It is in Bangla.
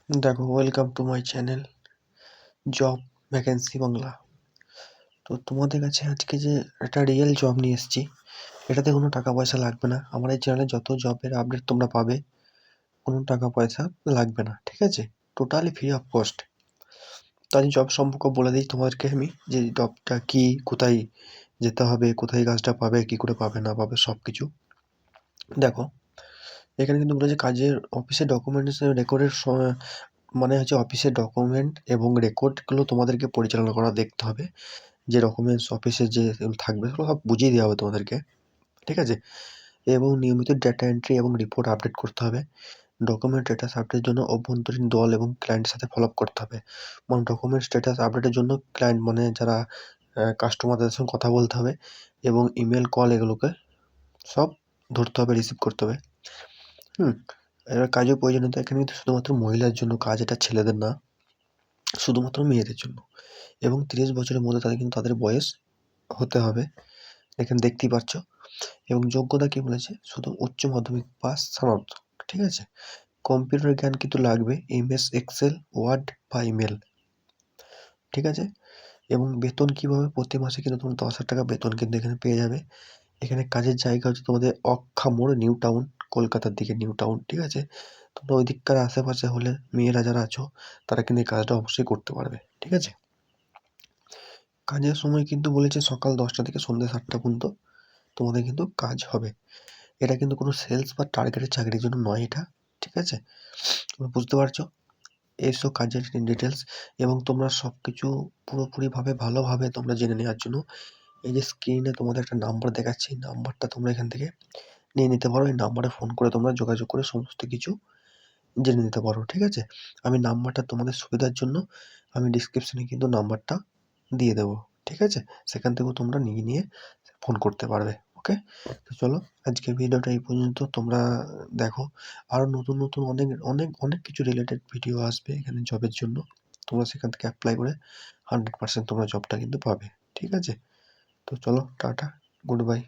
দেখো, welcome to my channel job vacancy Bangla. তো তোমাদের কাছে আজকে যে একটা রিয়েল জব নিয়ে এসেছি, এটাতে কোনো টাকা পয়সা লাগবে না। আমার এই চ্যানেলে যত জবের আপডেট তোমরা পাবে, কোনো টাকা পয়সা লাগবে না, ঠিক আছে? Totally free of cost. তো আমি জব সম্পর্কে বলে দিই তোমাদেরকে আমি, যে জবটা কি, কোথায় যেতে হবে, কোথায় কাজটা পাবে, কি করে পাবে না পাবে সব কিছু। দেখো, এখানে কিন্তু বলেছে কাজের অফিসে ডকুমেন্টস রেকর্ডের মানে হচ্ছে অফিসের ডকুমেন্ট এবং রেকর্ডগুলো তোমাদেরকে পরিচালনা করা দেখতে হবে। যে ডকুমেন্টস অফিসে যে থাকবে সেগুলো সব বুঝিয়ে দেওয়া হবে তোমাদেরকে, ঠিক আছে? এবং নিয়মিত ডেটা এন্ট্রি এবং রিপোর্ট আপডেট করতে হবে। ডকুমেন্ট স্ট্যাটাস আপডেটের জন্য অভ্যন্তরীণ দল এবং ক্লায়েন্টের সাথে ফলো আপ করতে হবে। মানে ডকুমেন্ট স্ট্যাটাস আপডেটের জন্য ক্লায়েন্ট মানে যারা কাস্টমার তাদের সঙ্গে কথা বলতে হবে এবং ইমেল কল এগুলোকে সব ধরতে হবে, রিসিভ করতে হবে। এবার কাজের প্রয়োজনীয়তা এখানে কিন্তু শুধুমাত্র মহিলার জন্য কাজ, এটা ছেলেদের না, শুধুমাত্র মেয়েদের জন্য। এবং 30 বছরের মধ্যে তাদের কিন্তু তাদের বয়স হতে হবে, এখানে দেখতেই পাচ্ছ। এবং যোগ্যতা কি বলেছে, শুধু উচ্চ মাধ্যমিক পাস সনদ, ঠিক আছে? কম্পিউটার জ্ঞান কিন্তু লাগবে, এমএস এক্সেল, ওয়ার্ড বা ইমেল, ঠিক আছে? এবং বেতন কিভাবে, প্রতি মাসে কিন্তু তোমরা 10,000 টাকা বেতন কিন্তু এখানে পেয়ে যাবে। এখানে কাজের জায়গা হচ্ছে তোমাদের অক্ষা মোড়, নিউ টাউন, কলকাতার দিকে নিউ টাউন, ঠিক আছে? তোমরা ওই দিককার আশেপাশে হলে, মেয়েরা যারা আছো তারা কিন্তু এই কাজটা অবশ্যই করতে পারবে, ঠিক আছে? কাজের সময় কিন্তু বলেছে সকাল 10টা থেকে সন্ধ্যে 7টা পর্যন্ত তোমাদের কিন্তু কাজ হবে। এটা কিন্তু কোনো সেলস বা টার্গেটের চাকরির জন্য নয় এটা, ঠিক আছে? তোমরা বুঝতে পারছো? এসো কাজের ডিটেলস। এবং তোমরা সব কিছু পুরোপুরিভাবে ভালোভাবে তোমরা জেনে নেওয়ার জন্য এই যে স্ক্রিনে তোমাদের একটা নাম্বার দেখাচ্ছি, এই নাম্বারটা তোমরা এখান থেকে নিয়ে নিতে পারো। এই নাম্বারে ফোন করে তোমরা যোগাযোগ করে সমস্ত কিছু জেনে নিতে পারো, ঠিক আছে? আমি নাম্বারটা তোমাদের সুবিধার জন্য আমি ডিসক্রিপশনে কিন্তু নাম্বারটা দিয়ে দেবো, ঠিক আছে? সেখান থেকেও তোমরা নিয়ে ফোন করতে পারবে, ওকে? তো চলো, আজকের ভিডিওটা এই পর্যন্ত। তোমরা দেখো, আরও নতুন নতুন অনেক অনেক অনেক কিছু রিলেটেড ভিডিও আসবে এখানে জবের জন্য। তোমরা সেখান থেকে অ্যাপ্লাই করে 100% তোমরা জবটা কিন্তু পাবে, ঠিক আছে? তো চলো, টাটা, গুড বাই।